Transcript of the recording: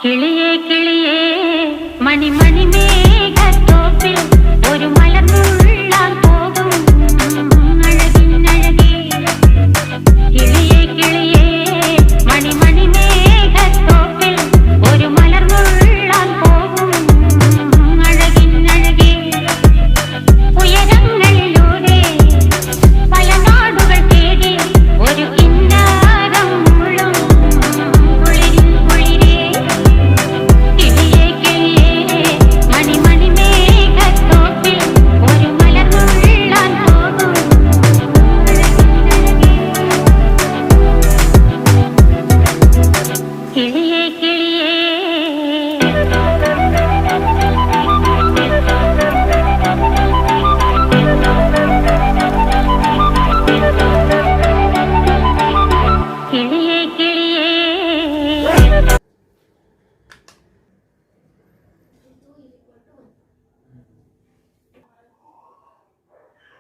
കിളിയേ കിളിയേ മണിമണി മേഘത്തോപ്പിൽ ഒരു മലർന്നുള്ളാൻ പോകും അഴകിനഴകേ. കിളിയേ കിളിയേ മണിമണി മേഘത്തോപ്പിൽ ഒരു മലർന്നുള്ളാൻ പോകും അഴകിനഴകേ. ഉയരങ്ങളിലൂടെ പല നാടുകൾ തേടി ഒരു കിന്നാരം മുള്ളും കുളിരിൽ കുളിരേ. കിളിയേ കിളിയേ മണിമണി മേഘത്തോപ്പിൽ ഒരു മലർന്നുള്ളാൻ പോകും അഴകിനഴകേ. കിളിയേ കിളിയേ